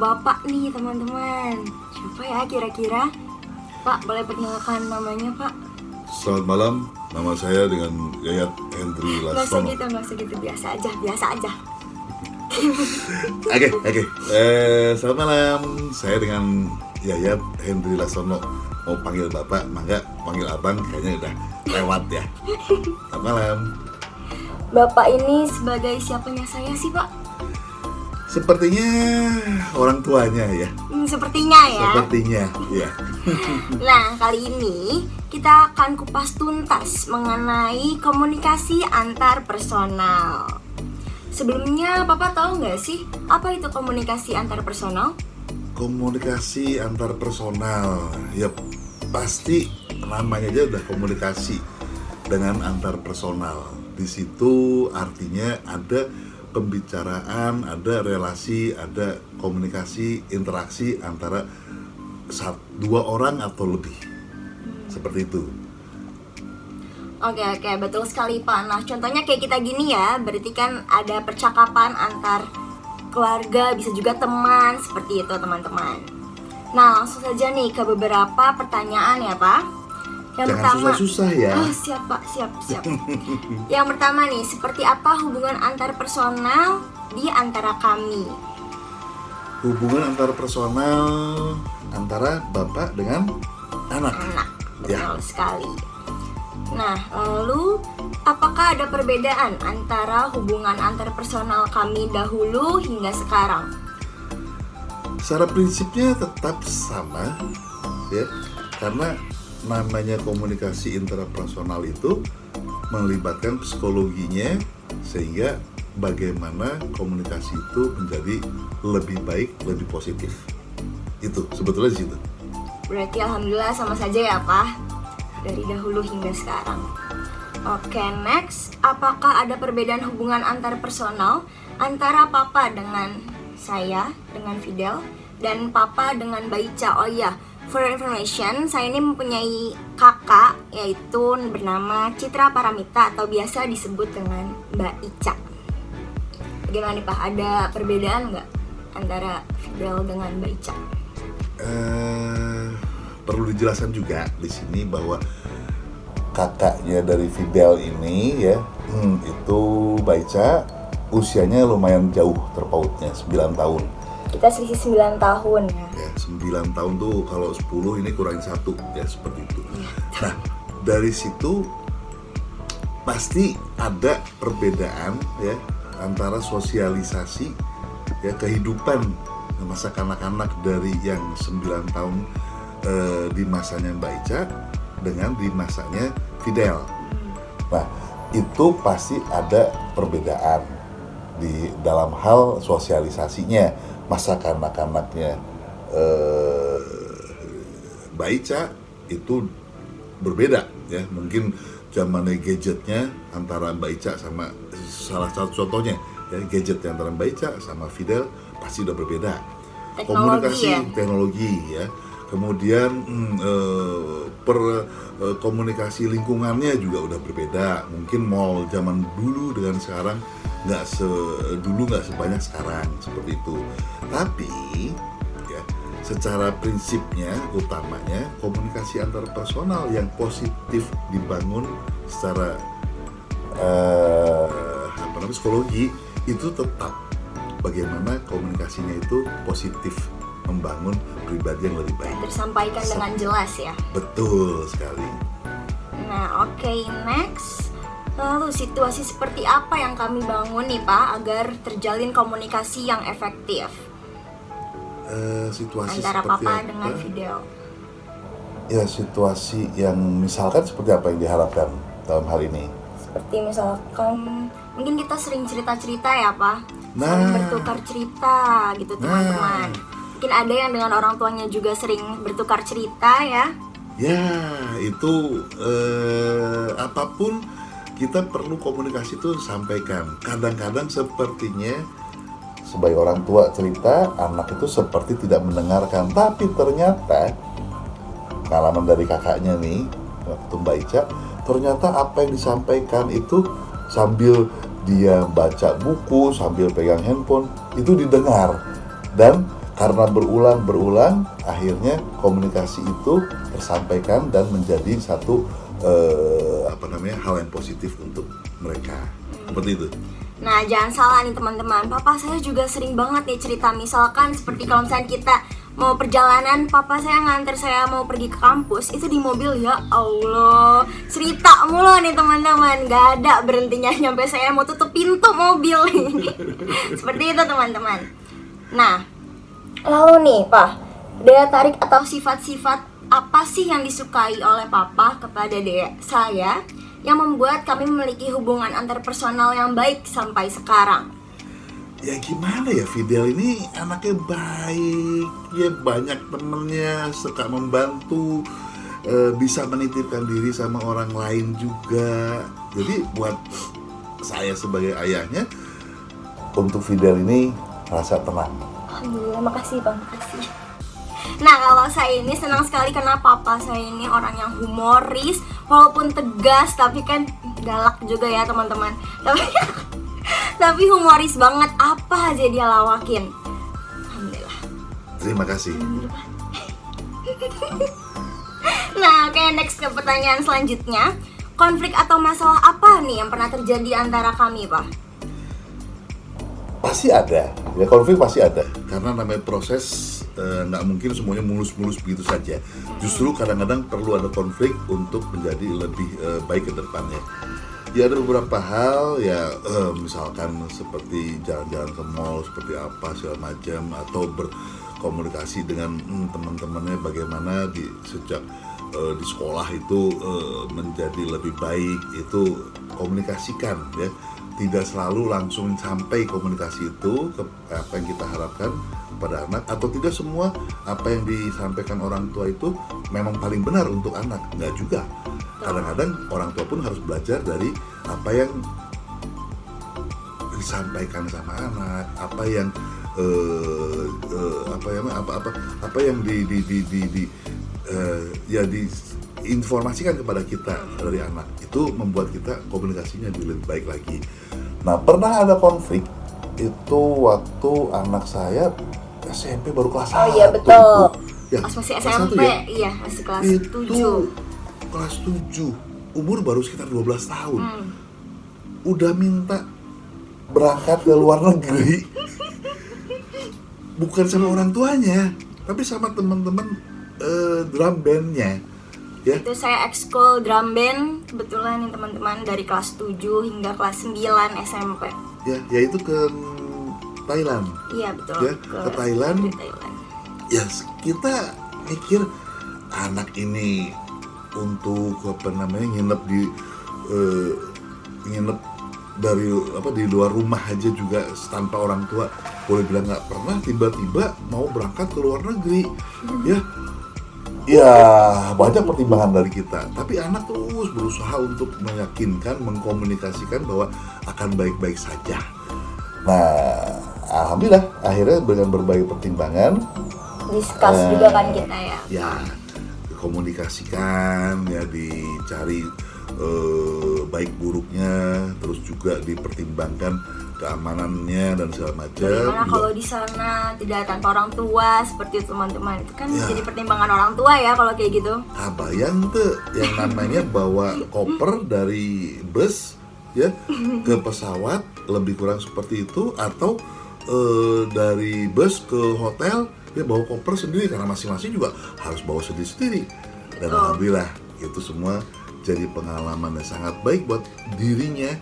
bapak nih teman-teman. Siapa ya kira-kira? Pak, boleh perkenalkan namanya Pak? Selamat malam, nama saya dengan Yayat Hendri Gak usah Lasono. gitu, biasa aja. Oke. Selamat malam, saya dengan Yayat Hendri Lasono. Mau panggil bapak, mangga panggil abang, kayaknya udah lewat ya. Selamat malam. Bapak ini sebagai siapanya saya sih Pak? Sepertinya orang tuanya ya. Sepertinya ya. Sepertinya, ya. Nah, kali ini kita akan kupas tuntas mengenai komunikasi antar personal. Sebelumnya, Papa tahu nggak sih apa itu komunikasi antar personal? Komunikasi antar personal, ya pasti namanya aja udah komunikasi dengan antar personal. Di situ artinya ada pembicaraan, ada relasi, ada komunikasi, interaksi antara dua orang atau lebih. Seperti itu. Oke, betul sekali Pak. Nah, contohnya kayak kita gini ya, berarti kan ada percakapan antar keluarga, bisa juga teman, seperti itu teman-teman. Nah, langsung saja nih ke beberapa pertanyaan ya Pak. Yang Jangan pertama, susah-susah ya. Oh, siap Pak, siap. Yang pertama nih, seperti apa hubungan antar personal di antara kami? Hubungan antar personal antara bapak dengan anak. Betul sekali. Nah, lalu apakah ada perbedaan antara hubungan antar personal kami dahulu hingga sekarang? Secara prinsipnya tetap sama ya, karena namanya komunikasi intrapersonal itu melibatkan psikologinya, sehingga bagaimana komunikasi itu menjadi lebih baik, lebih positif. Itu sebetulnya di situ. Berarti alhamdulillah sama saja ya Pak, dari dahulu hingga sekarang. Oke, next, apakah ada perbedaan hubungan antar personal antara Papa dengan saya, dengan Fidel, dan Papa dengan Mbak Ica? Oh iya, for information, saya ini mempunyai kakak, yaitu bernama Citra Paramita atau biasa disebut dengan Mbak Ica. Bagaimana nih Pak, ada perbedaan nggak antara Fidel dengan Mbak Ica? Perlu dijelaskan juga di sini bahwa kakaknya dari Fidel ini ya, itu Baica, usianya lumayan jauh terpautnya, 9 tahun. Kita selisih 9 tahun ya. Ya, 9 tahun tuh kalau 10 ini kurangin 1 ya, seperti itu. Nah, dari situ pasti ada perbedaan ya antara sosialisasi ya, kehidupan masa kanak-kanak dari yang 9 tahun di masanya Mbak Ica dengan di masanya Fidel. Nah, itu pasti ada perbedaan di dalam hal sosialisasinya. Masa kanak-kanaknya Mbak Ica itu berbeda ya, mungkin zamannya gadgetnya antara Mbak Ica sama, salah satu contohnya ya, gadgetnya antara Mbak Ica sama Fidel pasti udah berbeda. Komunikasi ya? teknologi ya, kemudian komunikasi lingkungannya juga udah berbeda. Mungkin mall zaman dulu dengan sekarang nggak sebanyak sekarang, seperti itu. Tapi ya, secara prinsipnya utamanya komunikasi antar personal yang positif dibangun secara psikologi itu tetap bagaimana komunikasinya itu positif, membangun pribadi yang lebih baik, Tersampaikan dengan jelas ya. Betul sekali. Nah, oke, next. Lalu situasi seperti apa yang kami bangun nih Pak agar terjalin komunikasi yang efektif Situasi antara seperti Papa apa? dengan Fidel? Ya, situasi yang misalkan seperti apa yang diharapkan dalam hal ini? Seperti misalkan mungkin kita sering cerita-cerita ya Pak, Nah. saling bertukar cerita gitu teman-teman. Mungkin ada yang dengan orang tuanya juga sering bertukar cerita ya. Ya, itu apapun kita perlu komunikasi itu sampaikan. Kadang-kadang sepertinya sebagai orang tua cerita, anak itu seperti tidak mendengarkan. Tapi ternyata pengalaman dari kakaknya nih, waktu Mbak Ica, ternyata apa yang disampaikan itu sambil dia baca buku, sambil pegang handphone, itu didengar. Dan karena berulang akhirnya komunikasi itu tersampaikan dan menjadi satu hal yang positif untuk mereka. Seperti itu. Nah, jangan salah nih teman-teman, papa saya juga sering banget nih cerita, misalkan seperti kalau misalnya kita mau perjalanan, papa saya nganter saya mau pergi ke kampus, itu di mobil, ya Allah, cerita mulu nih teman-teman, gak ada berhentinya nyampe saya mau tutup pintu mobil. Seperti itu teman-teman. Nah, lalu nih Pak, daya tarik atau sifat-sifat apa sih yang disukai oleh papa kepada saya yang membuat kami memiliki hubungan antarpersonal yang baik sampai sekarang? Ya gimana ya, Fidel ini anaknya baik, ya banyak temennya, suka membantu, bisa menitipkan diri sama orang lain juga. Jadi buat saya sebagai ayahnya, untuk Fidel ini rasa tenang. Alhamdulillah, makasih Bang, makasih. Nah, kalau saya ini senang sekali karena papa saya ini orang yang humoris, walaupun tegas tapi kan galak juga ya teman-teman. Tapi humoris banget, apa aja dia lawakin. Alhamdulillah. Terima kasih. Nah, oke, next ke pertanyaan selanjutnya. Konflik atau masalah apa nih yang pernah terjadi antara kami, Pak? Pasti ada, ya konflik pasti ada. Karena namanya proses, nggak mungkin semuanya mulus-mulus begitu saja. Justru kadang-kadang perlu ada konflik untuk menjadi lebih baik ke depannya. Ya ada beberapa hal ya, misalkan seperti jalan-jalan ke mall seperti apa segala macam, atau berkomunikasi dengan teman-temannya bagaimana sejak di sekolah itu menjadi lebih baik, itu komunikasikan ya. Tidak selalu langsung sampai komunikasi itu ke apa yang kita harapkan kepada anak, atau tidak semua apa yang disampaikan orang tua itu memang paling benar untuk anak, enggak juga. Kadang-kadang orang tua pun harus belajar dari apa yang disampaikan sama anak, apa yang diinformasikan kepada kita dari anak. Itu membuat kita komunikasinya lebih baik lagi. Nah, pernah ada konflik itu waktu anak saya SMP baru kelas 1. Oh iya betul. Ya, Pas masih kelas SMP, 1 ya? iya masih kelas Itu 7. kelas 7, umur baru sekitar 12 tahun. Udah minta berangkat ke luar negeri. Bukan sama orang tuanya, tapi sama teman-teman drum bandnya. Ya. Itu saya ekskul drum band kebetulan nih teman-teman, dari kelas 7 hingga kelas 9 SMP. Ya, yaitu ke Thailand. Iya betul. Ya, ke Thailand. Di Thailand. Ya, kita mikir anak ini untuk nginep di luar rumah aja juga tanpa orang tua, boleh bilang nggak pernah, tiba-tiba mau berangkat ke luar negeri. Ya banyak pertimbangan dari kita, tapi anak terus berusaha untuk meyakinkan, mengkomunikasikan bahwa akan baik-baik saja. Nah, alhamdulillah akhirnya dengan berbagai pertimbangan Discuss juga kan kita ya. Ya, dikomunikasikan, ya dicari baik buruknya, terus juga dipertimbangkan keamanannya dan segala macam. Bagaimana kalau di sana tidak tanpa orang tua seperti itu teman-teman, itu kan jadi pertimbangan orang tua ya kalau kayak gitu. Nah, bayang tuh yang namanya bawa koper dari bus ya ke pesawat, lebih kurang seperti itu, atau dari bus ke hotel dia bawa koper sendiri karena masing-masing juga harus bawa sendiri-sendiri. Dan alhamdulillah itu semua jadi pengalaman yang sangat baik buat dirinya,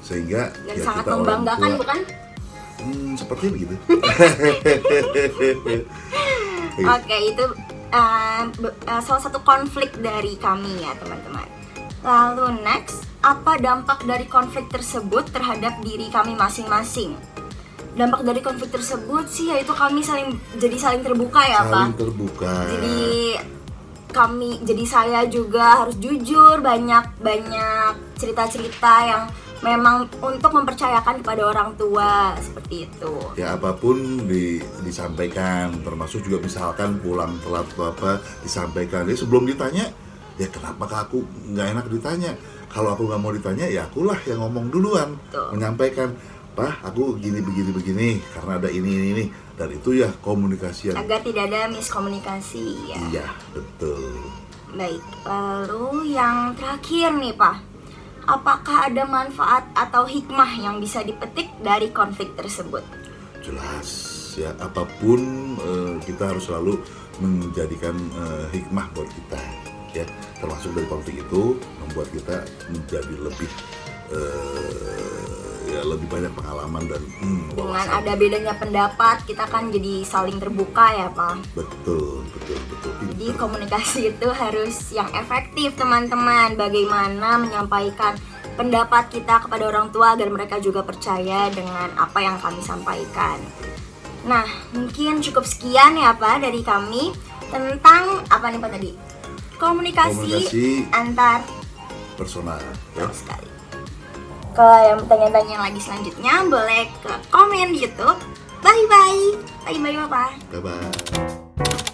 sehingga dan ya sangat kita membanggakan orang tua, bukan? Seperti begitu. Oke, itu salah satu konflik dari kami ya teman-teman. Lalu next, apa dampak dari konflik tersebut terhadap diri kami masing-masing? Dampak dari konflik tersebut sih yaitu kami saling terbuka ya Pak. Saling terbuka. Jadi saya juga harus jujur, banyak cerita-cerita yang memang untuk mempercayakan kepada orang tua, seperti itu. Ya apapun disampaikan, termasuk juga misalkan pulang telat atau apa disampaikan. Jadi sebelum ditanya, ya kenapa aku nggak enak ditanya? Kalau aku nggak mau ditanya, ya akulah yang ngomong duluan, menyampaikan. Pak, aku begini karena ada ini, dan itu ya komunikasi yang Agar tidak ada miskomunikasi ya. iya, betul. Baik, lalu yang terakhir nih Pak, apakah ada manfaat atau hikmah yang bisa dipetik dari konflik tersebut? Jelas ya, apapun kita harus selalu menjadikan hikmah buat kita ya, termasuk dari konflik itu membuat kita menjadi lebih ya lebih banyak pengalaman dan Dengan wawasan. ada bedanya pendapat, kita kan jadi saling terbuka ya Pak. Betul. Jadi Pinter. komunikasi itu harus yang efektif teman-teman. Bagaimana menyampaikan pendapat kita kepada orang tua agar mereka juga percaya dengan apa yang kami sampaikan. Nah, mungkin cukup sekian ya Pak dari kami tentang apa nih Pak tadi? Komunikasi antar Personal ya. sekali. Kalau yang tanya-tanya lagi selanjutnya boleh ke komen di YouTube. Bye bye. Bye bye Bapak. Bye bye.